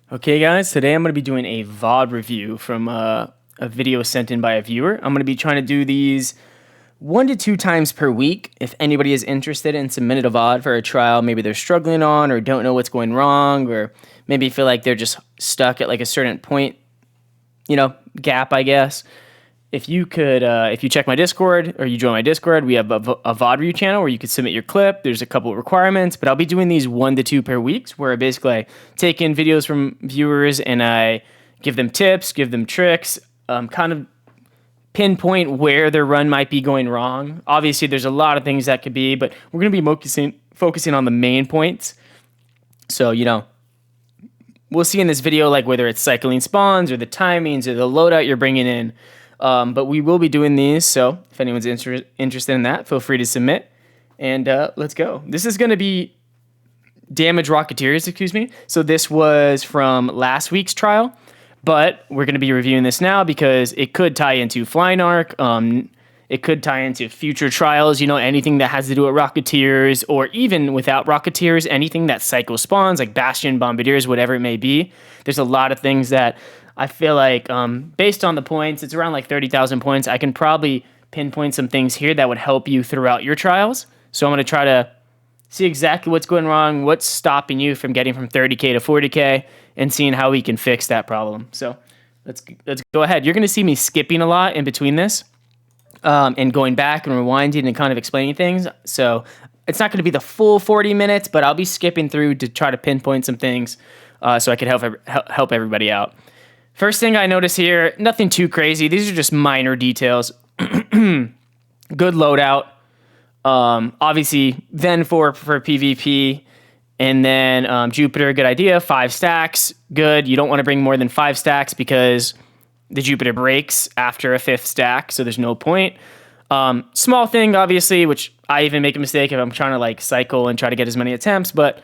Okay, guys, today I'm going to be doing a VOD review from a video sent in by a viewer. I'm going to be trying to do these 1 to 2 times per week. If anybody is interested in submitting a VOD for a trial, maybe they're struggling on or don't know what's going wrong, or maybe feel like they're just stuck at like a certain point, gap, I guess. If you check my Discord or you join my Discord, we have a VOD review channel where you can submit your clip. There's a couple of requirements, but I'll be doing these 1 to 2 per week, where basically I take in videos from viewers and I give them tips, give them tricks, kind of pinpoint where their run might be going wrong. Obviously, there's a lot of things that could be, but we're going to be focusing on the main points. So, we'll see in this video, like whether it's cycling spawns or the timings or the loadout you're bringing in. But we will be doing these, so if anyone's interested in that, feel free to submit. And let's go. This is going to be damage Rocketeers, excuse me. So this was from last week's trial, but we're going to be reviewing this now because it could tie into Flying Arc. It could tie into future trials, anything that has to do with Rocketeers, or even without Rocketeers, anything that cycle spawns, like Bastion, Bombardiers, whatever it may be. There's a lot of things that I feel like, based on the points, it's around like 30,000 points. I can probably pinpoint some things here that would help you throughout your trials. So I'm going to try to see exactly what's going wrong, what's stopping you from getting from 30K to 40K, and seeing how we can fix that problem. So let's go ahead. You're going to see me skipping a lot in between this, and going back and rewinding and kind of explaining things. So it's not going to be the full 40 minutes, but I'll be skipping through to try to pinpoint some things, so I could help everybody out. First thing I notice here, nothing too crazy. These are just minor details. Good loadout. Obviously, then for PvP. And then Jupiter, good idea. 5 stacks, good. You don't want to bring more than 5 stacks because the Jupiter breaks after a 5th stack, so there's no point. Small thing, obviously, which I even make a mistake if I'm trying to like cycle and try to get as many attempts, but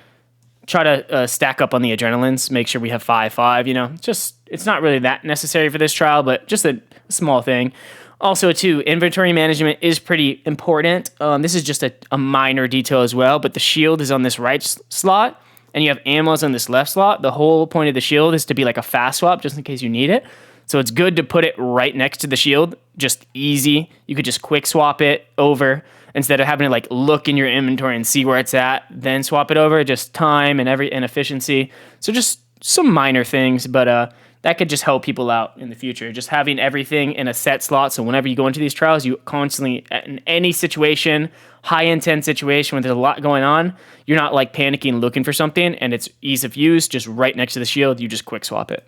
try to stack up on the adrenalines, make sure we have 5-5, just, it's not really that necessary for this trial, but just a small thing. Also, too, inventory management is pretty important. This is just a minor detail as well, but the shield is on this right slot, and you have ammos on this left slot. The whole point of the shield is to be like a fast swap, just in case you need it. So it's good to put it right next to the shield, just easy. You could just quick swap it over, instead of having to like look in your inventory and see where it's at, then swap it over. Just time and efficiency. So just some minor things, but that could just help people out in the future. Just having everything in a set slot, so whenever you go into these trials, you constantly, in any situation, high intent situation where there's a lot going on, you're not like panicking looking for something, and it's ease of use, just right next to the shield, you just quick swap it.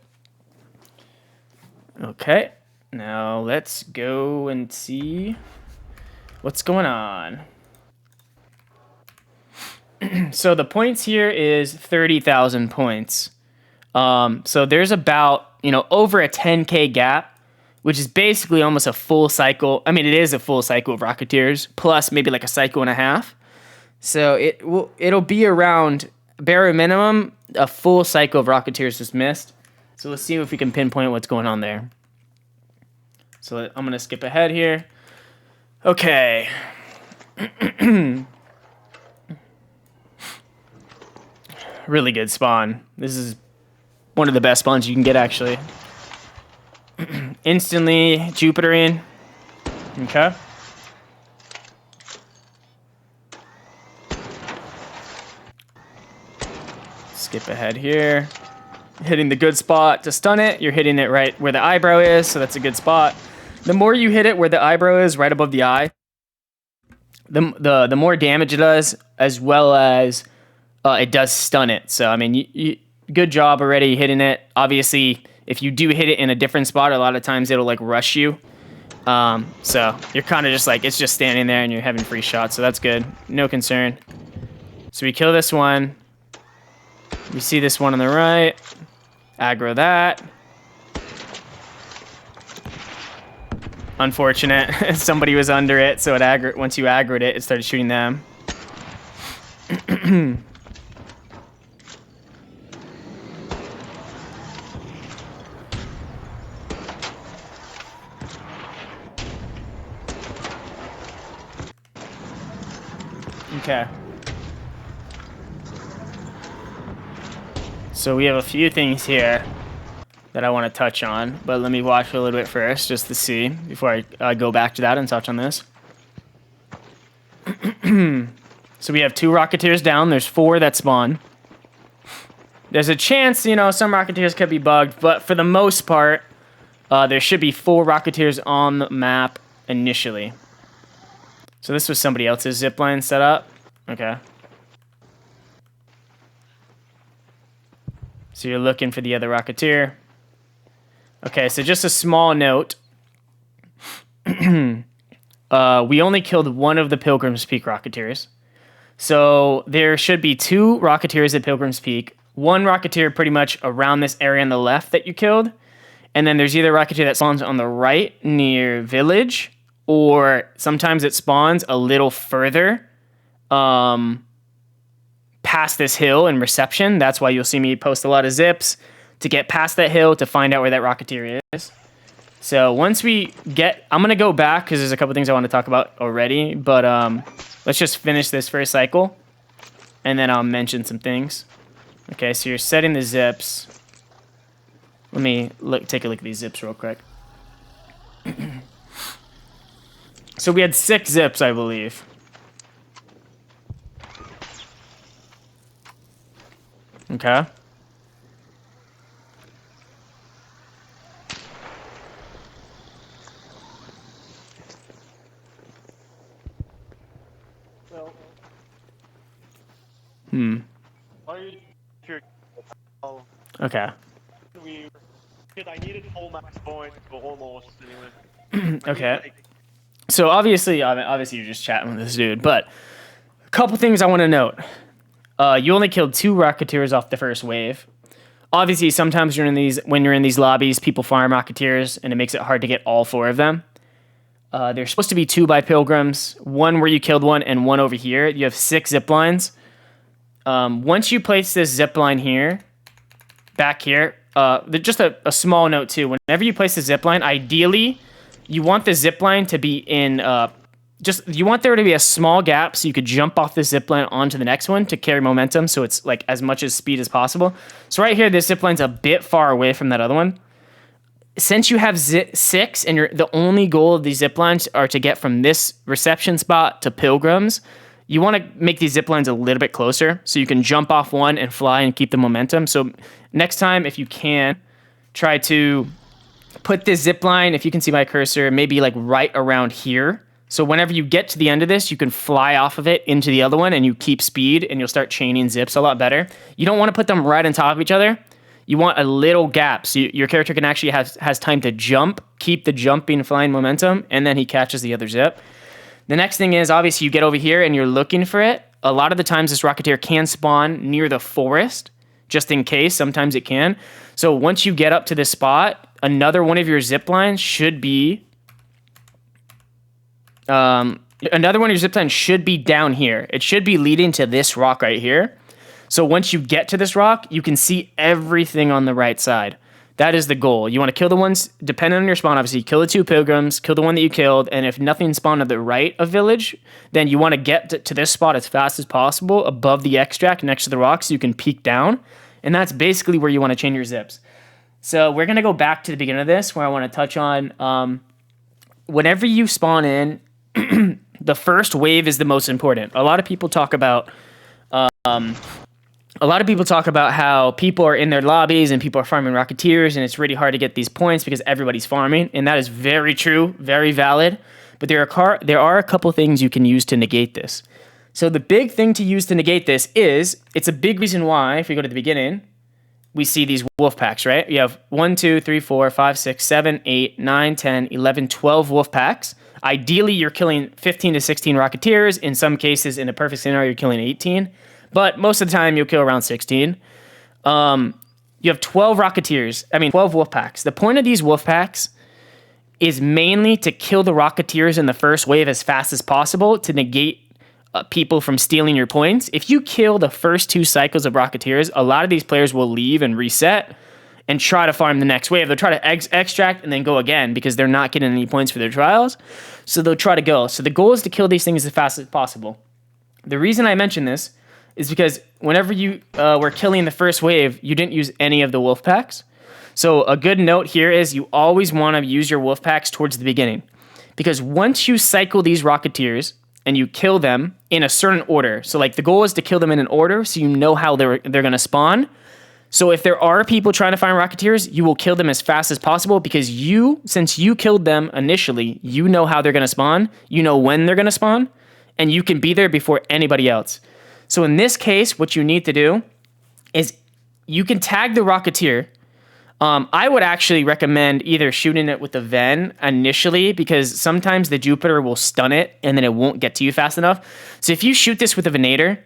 Okay, now let's go and see what's going on. So the points here is 30,000 points. So there's about, over a 10K gap, which is basically almost a full cycle. I mean, it is a full cycle of Rocketeers, plus maybe like a cycle and a half. So it'll be around, bare minimum, a full cycle of Rocketeers just missed. So let's see if we can pinpoint what's going on there. So I'm going to skip ahead here. Okay. Really good spawn. This is one of the best spawns you can get, actually. Instantly Jupiter in. Okay. Skip ahead here. Hitting the good spot to stun it. You're hitting it right where the eyebrow is, so that's a good spot. The more you hit it where the eyebrow is, right above the eye, the more damage it does, as well as it does stun it. So, I mean, good job already hitting it. Obviously, if you do hit it in a different spot, a lot of times it'll like rush you. So you're kind of just like, it's just standing there and you're having free shots, so that's good. No concern. So we kill this one. We see this one on the right. Aggro that. Unfortunate. Somebody was under it, so once you aggroed it, it started shooting them. Okay. So we have a few things here that I want to touch on, but let me watch a little bit first just to see before I go back to that and touch on this. So we have 2 Rocketeers down. There's 4 that spawn. There's a chance, you know, some Rocketeers could be bugged, but for the most part, there should be 4 Rocketeers on the map initially. So this was somebody else's zipline setup. Okay. So you're looking for the other Rocketeer. Okay, so just a small note. We only killed one of the Pilgrim's Peak Rocketeers. So there should be 2 Rocketeers at Pilgrim's Peak. 1 Rocketeer pretty much around this area on the left that you killed. And then there's either a Rocketeer that spawns on the right near Village, or sometimes it spawns a little further past this hill in Reception. That's why you'll see me post a lot of zips to get past that hill to find out where that Rocketeer is. So once we get... I'm going to go back because there's a couple things I want to talk about already. But let's just finish this first cycle. And then I'll mention some things. Okay, so you're setting the zips. Let me take a look at these zips real quick. So we had 6 zips, I believe. Okay. Okay. I needed full max points, but almost anyway. Okay. So obviously you're just chatting with this dude, but a couple things I want to note. You only killed 2 Rocketeers off the first wave. Obviously, sometimes when you're in these lobbies, people farm Rocketeers, and it makes it hard to get all 4 of them. There's supposed to be 2 by Pilgrims, 1 where you killed 1, and 1 over here. You have 6 zip lines. Once you place this zip line here, back here, just a small note too. Whenever you place the zip line, ideally, you want the zip line to be in... you want there to be a small gap so you could jump off this zipline onto the next one to carry momentum, so it's like as much as speed as possible. So right here, this zipline's a bit far away from that other one. Since you have 6 and the only goal of these ziplines are to get from this reception spot to Pilgrims, you want to make these ziplines a little bit closer so you can jump off one and fly and keep the momentum. So next time, if you can, try to put this zipline, if you can see my cursor, maybe like right around here. So whenever you get to the end of this, you can fly off of it into the other one and you keep speed and you'll start chaining zips a lot better. You don't want to put them right on top of each other. You want a little gap so your character can actually has time to jump, keep the jumping flying momentum, and then he catches the other zip. The next thing is, obviously, you get over here and you're looking for it. A lot of the times this Rocketeer can spawn near the forest, just in case. Sometimes it can. So once you get up to this spot, another one of your zip lines should be... another one of your zip lines should be down here. It should be leading to this rock right here. So once you get to this rock, you can see everything on the right side. That is the goal. You want to kill the ones, depending on your spawn, obviously, kill the 2 Pilgrims, kill the one that you killed, and if nothing spawned to the right of Village, then you want to get to this spot as fast as possible above the extract next to the rock so you can peek down, and that's basically where you want to chain your zips. So we're going to go back to the beginning of this where I want to touch on whenever you spawn in, the first wave is the most important. A lot of people talk about how people are in their lobbies and people are farming Rocketeers and it's really hard to get these points because everybody's farming, and that is very true, very valid. But there are a couple things you can use to negate this. So the big thing to use to negate this is, it's a big reason why, if we go to the beginning, we see these wolf packs, right? You have 1, 2, 3, 4, 5, 6, 7, 8, 9, 10, 11, 12 wolf packs. Ideally, you're killing 15 to 16 Rocketeers. In some cases, in a perfect scenario, you're killing 18. But most of the time, you'll kill around 16. You have 12 wolf packs. The point of these wolf packs is mainly to kill the Rocketeers in the first wave as fast as possible to negate people from stealing your points. If you kill the first 2 cycles of Rocketeers, a lot of these players will leave and reset and try to farm the next wave. They'll try to extract and then go again because they're not getting any points for their trials. So they'll try to go. So the goal is to kill these things as fast as possible. The reason I mention this is because whenever you were killing the first wave, you didn't use any of the wolf packs. So a good note here is you always want to use your wolf packs towards the beginning, because once you cycle these Rocketeers and you kill them in a certain order, so like the goal is to kill them in an order so you know how they're going to spawn. So if there are people trying to find Rocketeers, you will kill them as fast as possible, because since you killed them initially, you know how they're going to spawn, you know when they're going to spawn, and you can be there before anybody else. So in this case, what you need to do is you can tag the Rocketeer. I would actually recommend either shooting it with the Ven initially, because sometimes the Jupiter will stun it and then it won't get to you fast enough. So if you shoot this with a Venator,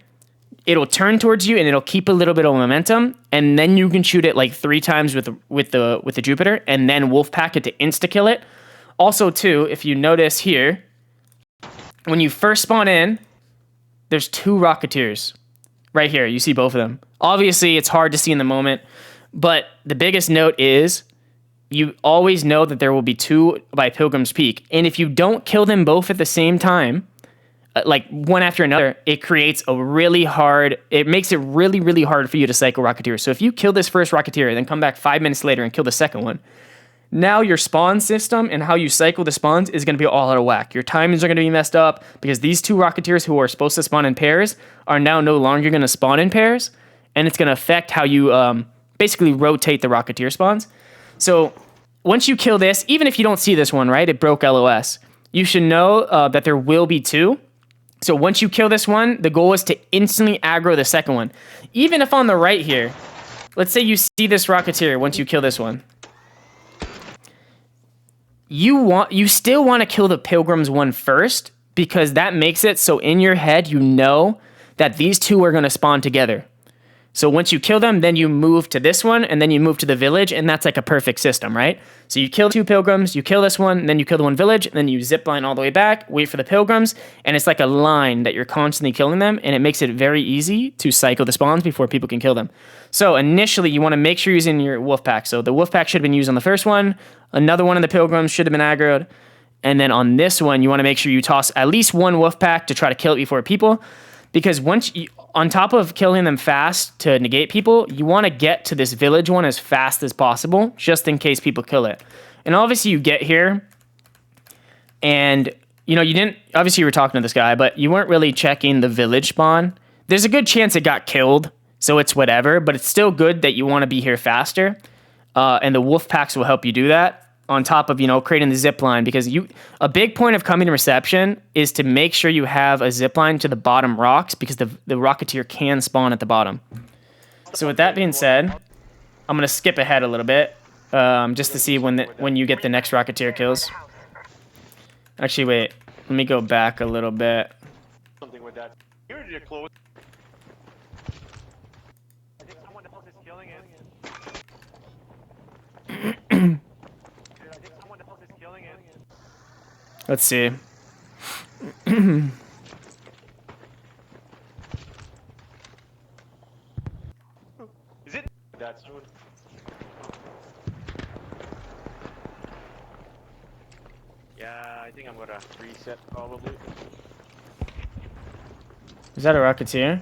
it'll turn towards you and it'll keep a little bit of momentum, and then you can shoot it like 3 times with the Jupiter, and then Wolfpack it to insta kill it. Also, too, if you notice here, when you first spawn in, there's 2 Rocketeers right here. You see both of them. Obviously, it's hard to see in the moment, but the biggest note is you always know that there will be 2 by Pilgrim's Peak, and if you don't kill them both at the same time, like one after another, it makes it really, really hard for you to cycle Rocketeer. So if you kill this first Rocketeer and then come back 5 minutes later and kill the second one, now your spawn system and how you cycle the spawns is going to be all out of whack. Your timings are going to be messed up, because these 2 Rocketeers who are supposed to spawn in pairs are now no longer going to spawn in pairs, and it's going to affect how you basically rotate the Rocketeer spawns. So once you kill this, even if you don't see this one, right, it broke LOS, you should know that there will be 2. So once you kill this one, the goal is to instantly aggro the second one. Even if on the right here, let's say you see this Rocketeer once you kill this one, you still want to kill the Pilgrims one first, because that makes it so in your head you know that these 2 are going to spawn together. So once you kill them, then you move to this one, and then you move to the village, and that's like a perfect system, right? So you kill 2 Pilgrims, you kill this one, then you kill the one village, and then you zipline all the way back, wait for the Pilgrims, and it's like a line that you're constantly killing them, and it makes it very easy to cycle the spawns before people can kill them. So initially, you want to make sure you're using your wolf pack. So the wolf pack should have been used on the first one, another one of the Pilgrims should have been aggroed, and then on this one, you want to make sure you toss at least 1 wolf pack to try to kill it before people, because on top of killing them fast to negate people, you want to get to this village one as fast as possible, just in case people kill it. And obviously you get here, and you were talking to this guy, but you weren't really checking the village spawn. There's a good chance it got killed, so it's whatever, but it's still good that you want to be here faster, and the wolf packs will help you do that, on top of, creating the zipline, because a big point of coming to reception is to make sure you have a zipline to the bottom rocks, because the Rocketeer can spawn at the bottom. So with that being said, I'm going to skip ahead a little bit, just to see when you get the next Rocketeer kills. Actually, wait, let me go back a little bit. Something with that. You're close. I think someone else is killing it. Let's see. Is it that soon? Yeah, I think I'm gonna reset probably. Is that a Rocketeer?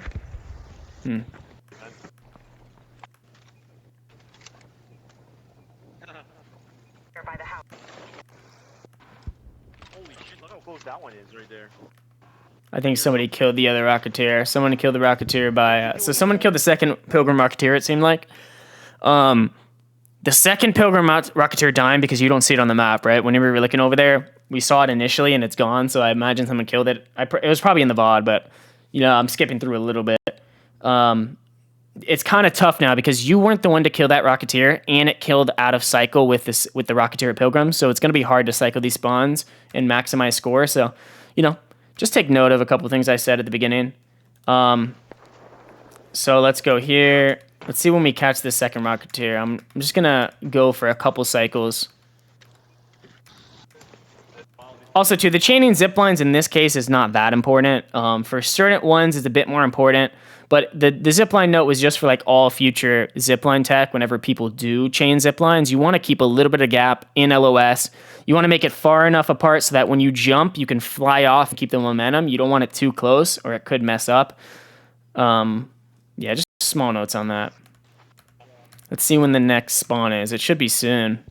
By the house. Holy shit, look how close that one is right there. I think somebody killed the other Rocketeer. Someone killed the Rocketeer by... so someone killed the second Pilgrim Rocketeer, it seemed like. The second Pilgrim Rocketeer died because you don't see it on the map, right? Whenever we were looking over there, we saw it initially and it's gone, so I imagine someone killed it. It was probably in the VOD, but, I'm skipping through a little bit. It's kind of tough now because you weren't the one to kill that Rocketeer, and it killed out of cycle with the Rocketeer Pilgrim, so it's going to be hard to cycle these spawns and maximize score. So, just take note of a couple things I said at the beginning. So let's go here. Let's see when we catch this second Rocketeer. I'm just going to go for a couple cycles. Also, too, the chaining ziplines in this case is not that important. For certain ones, it's a bit more important. But the zipline note was just for like all future zipline tech. Whenever people do chain ziplines, you want to keep a little bit of gap in LOS. You want to make it far enough apart so that when you jump, you can fly off and keep the momentum. You don't want it too close or it could mess up. Yeah, just small notes on that. Let's see when the next spawn is. It should be soon.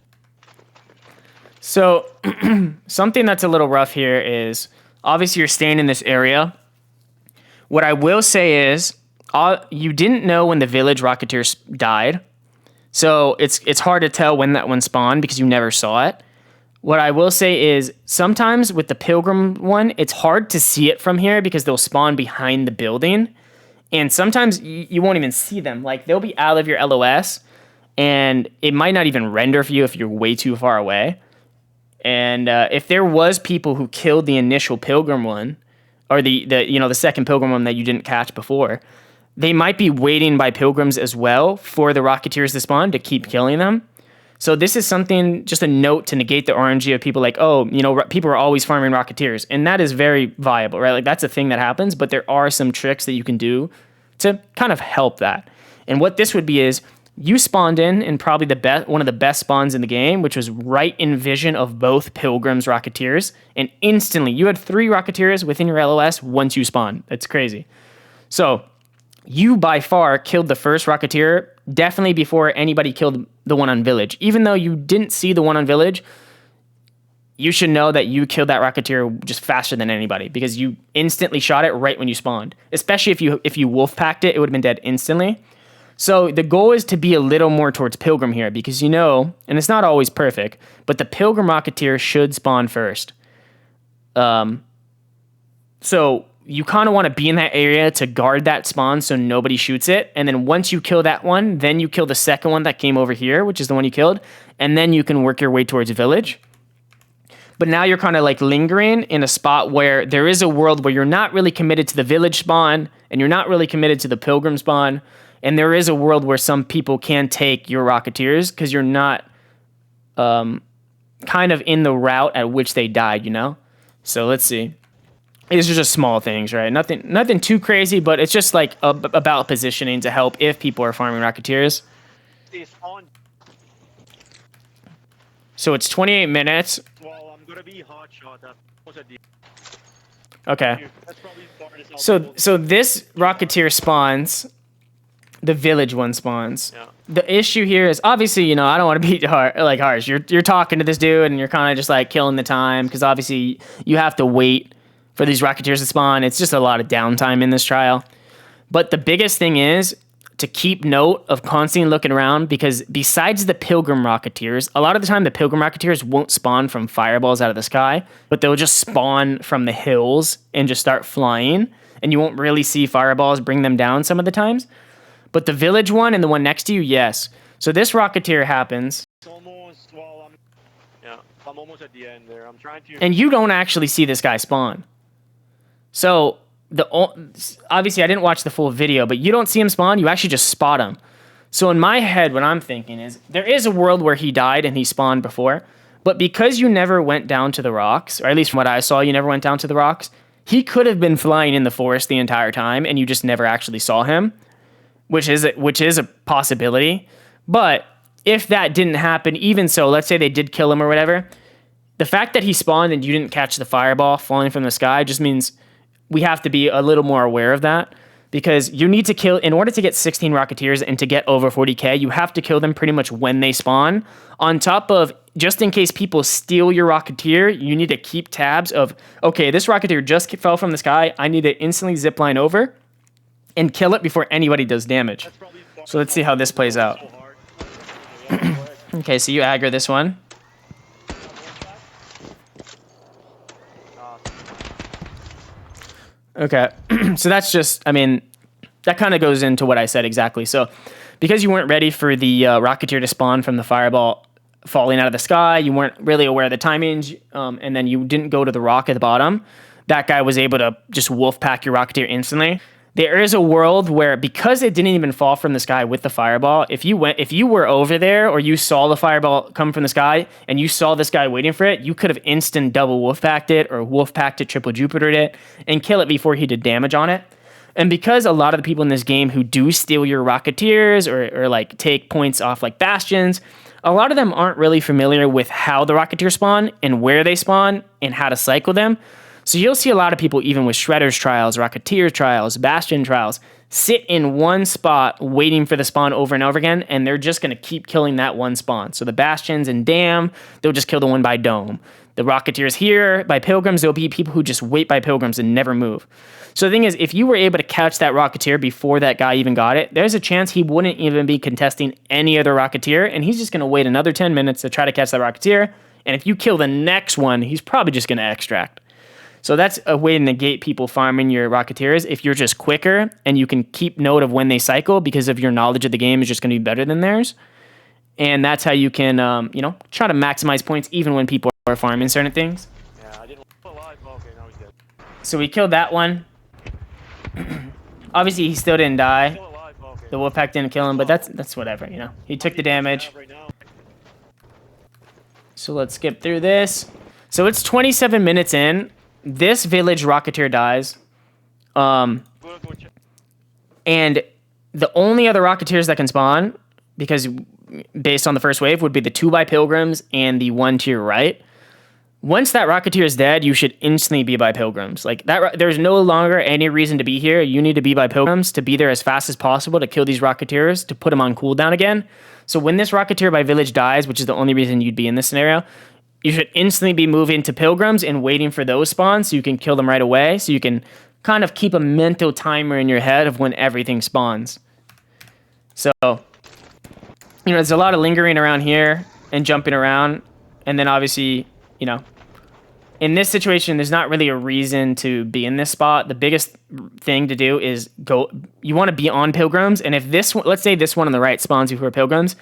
So, something that's a little rough here is, obviously you're staying in this area. What I will say is, you didn't know when the village Rocketeers died. So, it's hard to tell when that one spawned because you never saw it. What I will say is, sometimes with the Pilgrim one, it's hard to see it from here because they'll spawn behind the building. And sometimes you won't even see them. Like, they'll be out of your LOS, and it might not even render for you if you're way too far away. And if there was people who killed the initial Pilgrim one, or the second Pilgrim one that you didn't catch before, they might be waiting by Pilgrims as well for the Rocketeers to spawn to keep killing them. So this is something, just a note to negate the RNG of people like, oh, people are always farming Rocketeers. And that is very viable, right? Like, that's a thing that happens, but there are some tricks that you can do to kind of help that. And what this would be is, you spawned in probably one of the best spawns in the game, which was right in vision of both Pilgrims Rocketeers, and instantly you had 3 Rocketeers within your LOS once you spawned. That's crazy. So you by far killed the first Rocketeer definitely before anybody killed the one on Village. Even though you didn't see the one on Village, you should know that you killed that Rocketeer just faster than anybody because you instantly shot it right when you spawned. Especially if you wolf packed it, it would have been dead instantly. So the goal is to be a little more towards Pilgrim here because and it's not always perfect, but the Pilgrim Rocketeer should spawn first. So you kind of want to be in that area to guard that spawn so nobody shoots it. And then once you kill that one, then you kill the second one that came over here, which is the one you killed. And then you can work your way towards Village. But now you're kind of like lingering in a spot where there is a world where you're not really committed to the Village spawn and you're not really committed to the Pilgrim spawn. And there is a world where some people can take your Rocketeers because you're not kind of in the route at which they died, So let's see. These are just small things, right? Nothing too crazy, but it's just like about positioning to help if people are farming Rocketeers. So it's 28 minutes. Well, I'm gonna be hot shot. Okay. So this Rocketeer spawns. The Village one spawns. Yeah. The issue here is obviously, I don't want to be harsh. You're talking to this dude and you're kind of just like killing the time because obviously you have to wait for these Rocketeers to spawn. It's just a lot of downtime in this trial. But the biggest thing is to keep note of constantly looking around because besides the Pilgrim Rocketeers, a lot of the time the Pilgrim Rocketeers won't spawn from fireballs out of the sky, but they'll just spawn from the hills and just start flying. And you won't really see fireballs bring them down some of the times. But the Village one and the one next to you, yes. So this Rocketeer happens. I'm almost at the end there. I'm trying to. And you don't actually see this guy spawn. So obviously I didn't watch the full video, but you don't see him spawn. You actually just spot him. So in my head, what I'm thinking is there is a world where he died and he spawned before, but because you never went down to the rocks, or at least from what I saw, you never went down to the rocks. He could have been flying in the forest the entire time, and you just never actually saw him. Which is a possibility. But if that didn't happen, even so, let's say they did kill him or whatever, the fact that he spawned and you didn't catch the fireball falling from the sky just means we have to be a little more aware of that because you need to kill, in order to get 16 Rocketeers and to get over 40k, you have to kill them pretty much when they spawn. On top of, just in case people steal your Rocketeer, you need to keep tabs of, okay, this Rocketeer just fell from the sky, I need to instantly zipline over and kill it before anybody does damage. So let's see how this plays out. Okay, so you aggro this one. Okay, so that's just, that kind of goes into what I said exactly. So because you weren't ready for the Rocketeer to spawn from the fireball falling out of the sky, you weren't really aware of the timings, and then you didn't go to the rock at the bottom, that guy was able to just wolf pack your Rocketeer instantly. There is a world where, because it didn't even fall from the sky with the fireball, if you were over there or you saw the fireball come from the sky and you saw this guy waiting for it, you could have instant double wolf-packed it or wolf-packed it, triple Jupitered it, and kill it before he did damage on it. And because a lot of the people in this game who do steal your Rocketeers or like take points off like Bastions, a lot of them aren't really familiar with how the Rocketeer spawn and where they spawn and how to cycle them. So you'll see a lot of people, even with Shredder's trials, Rocketeer trials, Bastion trials, sit in one spot waiting for the spawn over and over again, and they're just going to keep killing that one spawn. So the Bastions and Dam, they'll just kill the one by Dome. The Rocketeers here, by Pilgrims, there'll be people who just wait by Pilgrims and never move. So the thing is, if you were able to catch that Rocketeer before that guy even got it, there's a chance he wouldn't even be contesting any other Rocketeer, and he's just going to wait another 10 minutes to try to catch that Rocketeer, and if you kill the next one, he's probably just going to extract. So that's a way to negate people farming your Rocketeers if you're just quicker and you can keep note of when they cycle because of your knowledge of the game is just going to be better than theirs. And that's how you can, try to maximize points even when people are farming certain things. Yeah, I didn't alive. Okay, now he's dead. So we killed that one. Obviously, he still didn't die. Still alive. Okay. The Wolfpack didn't kill him, but that's whatever, you know. He took the damage. Right now. So let's skip through this. So it's 27 minutes in. This village Rocketeer dies. And the only other Rocketeers that can spawn, because based on the first wave, would be the 2 by Pilgrims and the 1 to your right. Once that Rocketeer is dead, you should instantly be by Pilgrims. Like that, there's no longer any reason to be here. You need to be by Pilgrims to be there as fast as possible to kill these Rocketeers, to put them on cooldown again. So when this Rocketeer by village dies, which is the only reason you'd be in this scenario, you should instantly be moving to Pilgrims and waiting for those spawns so you can kill them right away. So you can kind of keep a mental timer in your head of when everything spawns. So, there's a lot of lingering around here and jumping around. And then obviously, in this situation, there's not really a reason to be in this spot. The biggest thing to do is you want to be on Pilgrims. And if this one, let's say this one on the right spawns before Pilgrims,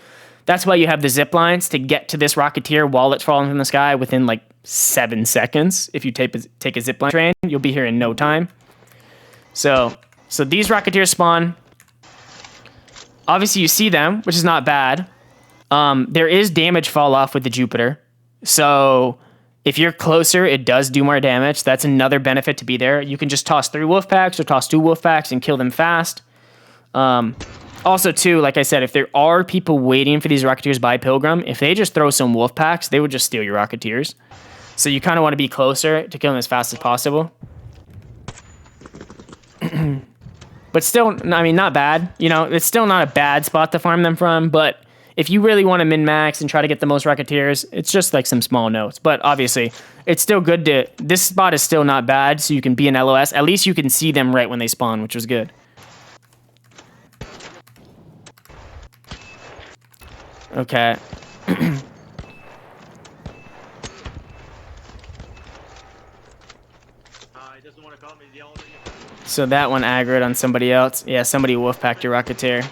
that's why you have the zip lines to get to this Rocketeer while it's falling from the sky within like 7 seconds. If you take a zipline train, you'll be here in no time. So these Rocketeers spawn. Obviously, you see them, which is not bad. There is damage fall off with the Jupiter. So if you're closer, it does do more damage. That's another benefit to be there. You can just toss 3 wolf packs or toss 2 wolf packs and kill them fast. Also, too, like I said, if there are people waiting for these Rocketeers by Pilgrim, if they just throw some wolf packs, they would just steal your Rocketeers. So you kind of want to be closer to kill them as fast as possible. But still, I mean, not bad. It's still not a bad spot to farm them from, but if you really want to min-max and try to get the most Rocketeers, it's just like some small notes. But obviously, it's still good this spot is still not bad, so you can be an LOS. At least you can see them right when they spawn, which was good. Okay. So that one aggroed on somebody else. Yeah, somebody wolfpacked your Rocketeer.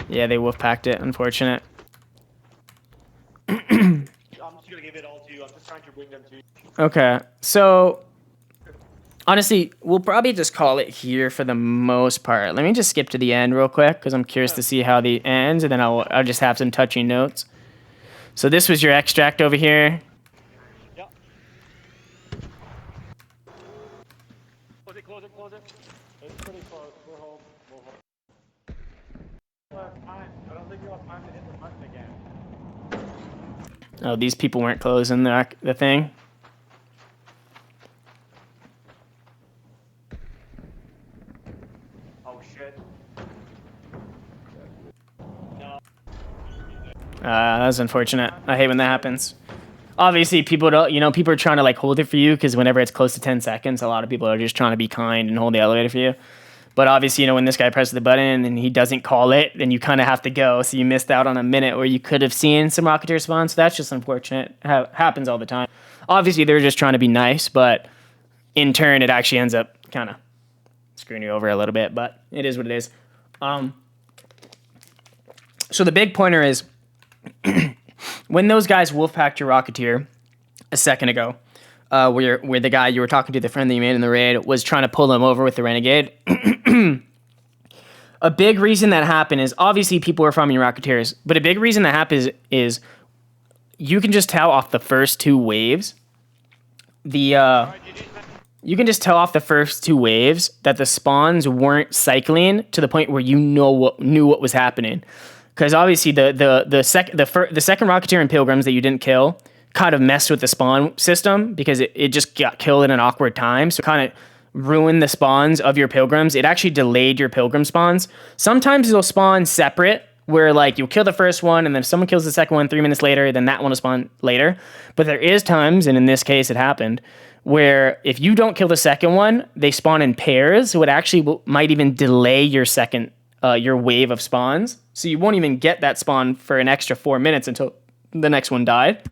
Yeah, they wolfpacked it. Unfortunate. I'm just gonna give it all to you. I'm just trying to bring them to you. Okay, so honestly, we'll probably just call it here for the most part. Let me just skip to the end real quick because I'm curious to see how the ends, and then I'll just have some touching notes. So this was your extract over here. Yep. Close it. It's pretty close. We're home. I don't think you'll have time to hit the button again. Oh, these people weren't closing the thing. Oh shit. No. That was unfortunate. I hate when that happens. Obviously, people don't, people are trying to like hold it for you because whenever it's close to 10 seconds, a lot of people are just trying to be kind and hold the elevator for you. But obviously, when this guy presses the button and he doesn't call it, then you kind of have to go. So you missed out on a minute where you could have seen some Rocketeer spawns. So that's just unfortunate. Happens all the time. Obviously, they're just trying to be nice, but in turn, it actually ends up kind of screwing you over a little bit. But it is what it is. So the big pointer is when those guys wolfpacked your Rocketeer a second ago, where the guy you were talking to, the friend that you made in the raid, was trying to pull them over with the Renegade. A big reason that happened is obviously people were farming Rocketeers, but a big reason that happens is you can just tell off the first 2 waves. You can just tell off the first 2 waves that the spawns weren't cycling to the point where knew what was happening. Because obviously the second Rocketeer and Pilgrims that you didn't kill kind of messed with the spawn system because it just got killed in an awkward time. So kind of ruin the spawns of your pilgrims. It actually delayed your pilgrim spawns. Sometimes they'll spawn separate, where like you'll kill the first one, and then if someone kills the second one 3 minutes later, then that one will spawn later. But there is times, and in this case it happened, where if you don't kill the second one, they spawn in pairs, so it actually might even delay your second, your wave of spawns. So you won't even get that spawn for an extra 4 minutes until the next one died.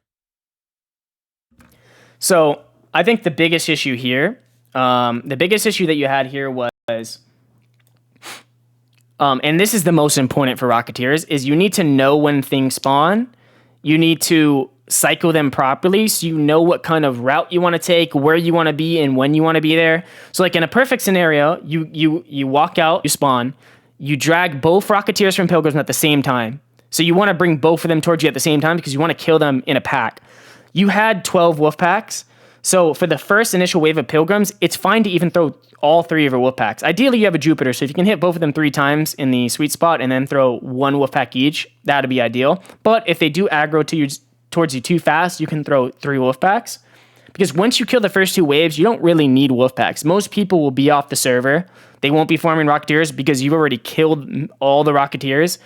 So I think the biggest issue here, the biggest issue that you had here was, and this is the most important for Rocketeers, is you need to know when things spawn. You need to cycle them properly so you know what kind of route you want to take, where you want to be, and when you want to be there. So like in a perfect scenario, you walk out, you spawn, you drag both Rocketeers from Pilgrims at the same time. So you want to bring both of them towards you at the same time because you want to kill them in a pack. You had 12 wolf packs. So for the first initial wave of Pilgrims, it's fine to even throw all 3 of your wolf packs. Ideally, you have a Jupiter, so if you can hit both of them 3 times in the sweet spot and then throw 1 wolf pack each, that'd be ideal. But if they do aggro towards you too fast, you can throw 3 wolf packs. Because once you kill the first 2 waves, you don't really need wolf packs. Most people will be off the server. They won't be farming Rocketeers because you've already killed all the Rocketeers.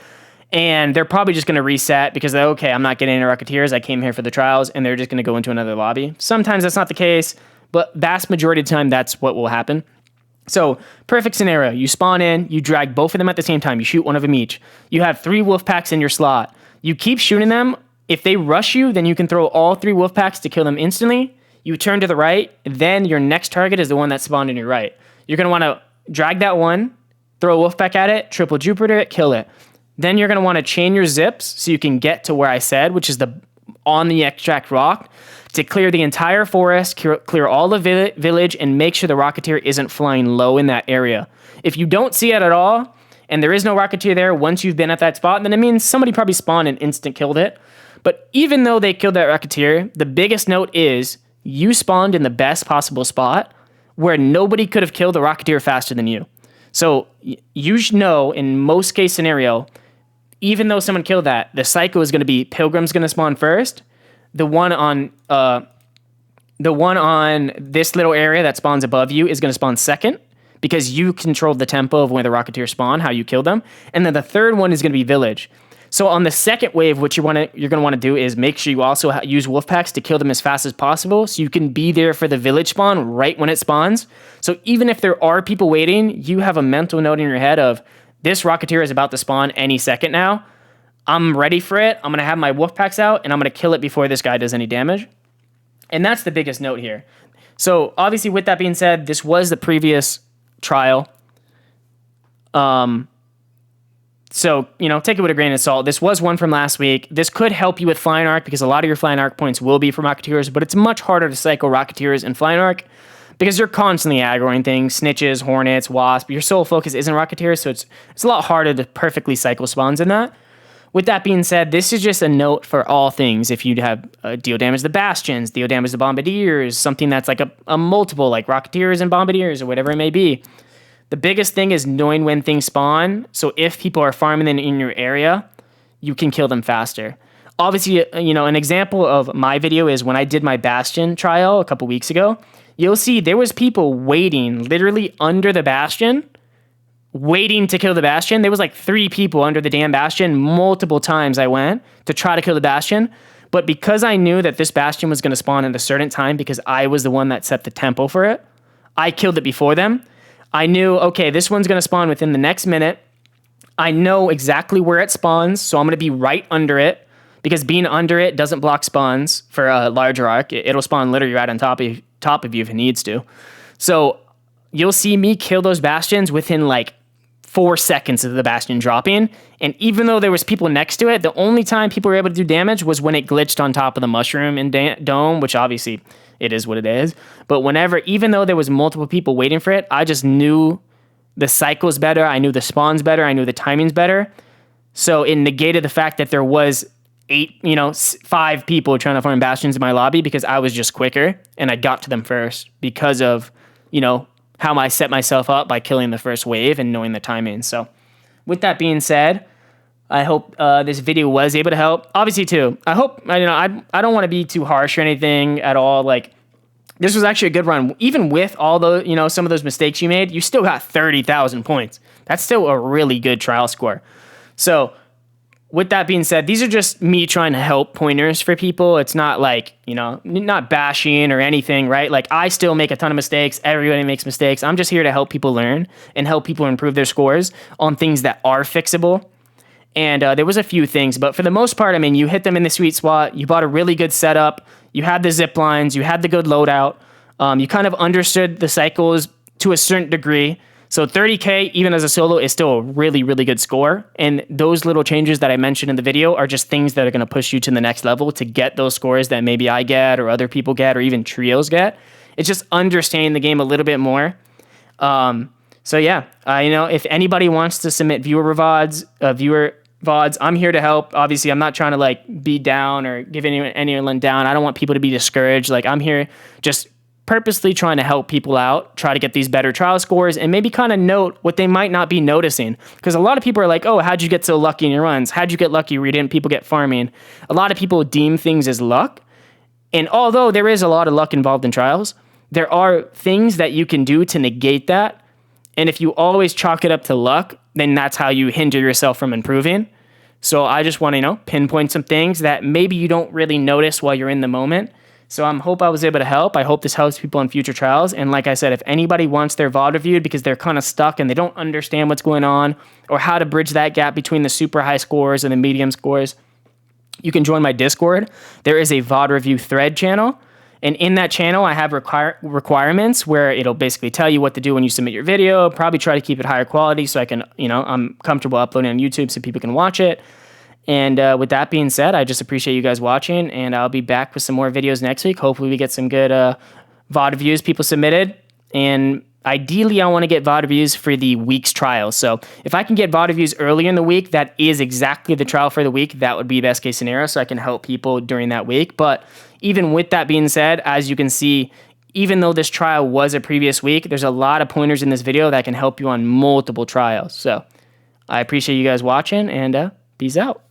And they're probably just going to reset because they're, okay, I'm not getting any Rocketeers. I came here for the trials, and they're just going to go into another lobby. Sometimes that's not the case, but vast majority of the time, that's what will happen. So perfect scenario, you spawn in, you drag both of them at the same time, you shoot one of them each. You have 3 wolf packs in your slot. You keep shooting them. If they rush you, then you can throw all 3 wolf packs to kill them instantly. You turn to the right, then your next target is the one that spawned in your right. You're going to want to drag that one, throw a wolf pack at it, triple Jupiter it, kill it. Then you're going to want to chain your zips so you can get to where I said, which is on the extract rock, to clear the entire forest, clear all the village, and make sure the Rocketeer isn't flying low in that area. If you don't see it at all, and there is no Rocketeer there once you've been at that spot, then it means somebody probably spawned and instant killed it. But even though they killed that Rocketeer, the biggest note is you spawned in the best possible spot where nobody could have killed the Rocketeer faster than you. So you should know, in most case scenario, even though someone killed that, the cycle is going to be Pilgrim's going to spawn first. The one on this little area that spawns above you is going to spawn second because you controlled the tempo of where the Rocketeer spawn, how you kill them. And then the third one is going to be village. So on the second wave, what you're going to want to do is make sure you also use wolf packs to kill them as fast as possible so you can be there for the village spawn right when it spawns. So even if there are people waiting, you have a mental note in your head of, this Rocketeer is about to spawn any second now. I'm ready for it. I'm going to have my wolf packs out, and I'm going to kill it before this guy does any damage. And that's the biggest note here. So obviously, with that being said, this was the previous trial. So, take it with a grain of salt. This was one from last week. This could help you with Flying Arc because a lot of your Flying Arc points will be from Rocketeers, but it's much harder to cycle Rocketeers in Flying Arc because you're constantly aggroing things, snitches, hornets, wasp. Your sole focus isn't Rocketeers, so it's a lot harder to perfectly cycle spawns in that. With that being said, this is just a note for all things. If you have deal damage to the Bastions, deal damage to Bombardiers, something that's like a multiple, like Rocketeers and Bombardiers or whatever it may be. The biggest thing is knowing when things spawn, so if people are farming in your area, you can kill them faster. Obviously, an example of my video is when I did my Bastion trial a couple weeks ago. You'll see there was people waiting literally under the Bastion, waiting to kill the Bastion. There was like 3 people under the damn Bastion. Multiple times I went to try to kill the Bastion. But because I knew that this Bastion was going to spawn at a certain time because I was the one that set the tempo for it, I killed it before them. I knew, okay, this one's going to spawn within the next minute. I know exactly where it spawns, so I'm going to be right under it because being under it doesn't block spawns for a larger arc. It'll spawn literally right on top of you if it needs to. So you'll see me kill those Bastions within like 4 seconds of the Bastion dropping. And even though there was people next to it, the only time people were able to do damage was when it glitched on top of the mushroom and dome, which obviously it is what it is. But even though there was multiple people waiting for it, I just knew the cycles better. I knew the spawns better. I knew the timings better. So it negated the fact that there was 5 people trying to farm Bastions in my lobby because I was just quicker and I got to them first because of, how I set myself up by killing the first wave and knowing the timing. So with that being said, I hope this video was able to help. Obviously too, I hope, I don't want to be too harsh or anything at all. Like this was actually a good run. Even with all the, some of those mistakes you made, you still got 30,000 points. That's still a really good trial score. So with that being said, these are just me trying to help pointers for people. It's not like, not bashing or anything, right? Like, I still make a ton of mistakes. Everybody makes mistakes. I'm just here to help people learn and help people improve their scores on things that are fixable. And there was a few things, but for the most part, I mean, you hit them in the sweet spot. You bought a really good setup. You had the zip lines. You had the good loadout. You kind of understood the cycles to a certain degree. So 30K, even as a solo, is still a really, really good score. And those little changes that I mentioned in the video are just things that are going to push you to the next level to get those scores that maybe I get or other people get or even trios get. It's just understanding the game a little bit more. So yeah, if anybody wants to submit viewer VODs, I'm here to help. Obviously, I'm not trying to like be down or give anyone down. I don't want people to be discouraged. Like, I'm here just purposely trying to help people out, try to get these better trial scores, and maybe kind of note what they might not be noticing. Because a lot of people are like, oh, how'd you get so lucky in your runs? How'd you get lucky where didn't people get farming? A lot of people deem things as luck. And although there is a lot of luck involved in trials, there are things that you can do to negate that. And if you always chalk it up to luck, then that's how you hinder yourself from improving. So I just want to, pinpoint some things that maybe you don't really notice while you're in the moment. So I hope I was able to help. I hope this helps people in future trials. And like I said, if anybody wants their VOD reviewed because they're kind of stuck and they don't understand what's going on or how to bridge that gap between the super high scores and the medium scores, you can join my Discord. There is a VOD review thread channel. And in that channel, I have requirements where it'll basically tell you what to do when you submit your video. Probably try to keep it higher quality so I can, I'm comfortable uploading on YouTube so people can watch it. And with that being said, I just appreciate you guys watching, and I'll be back with some more videos next week. Hopefully we get some good VOD reviews people submitted. And ideally, I want to get VOD reviews for the week's trial. So if I can get VOD reviews early in the week, that is exactly the trial for the week. That would be best case scenario, so I can help people during that week. But even with that being said, as you can see, even though this trial was a previous week, there's a lot of pointers in this video that can help you on multiple trials. So I appreciate you guys watching, and peace out.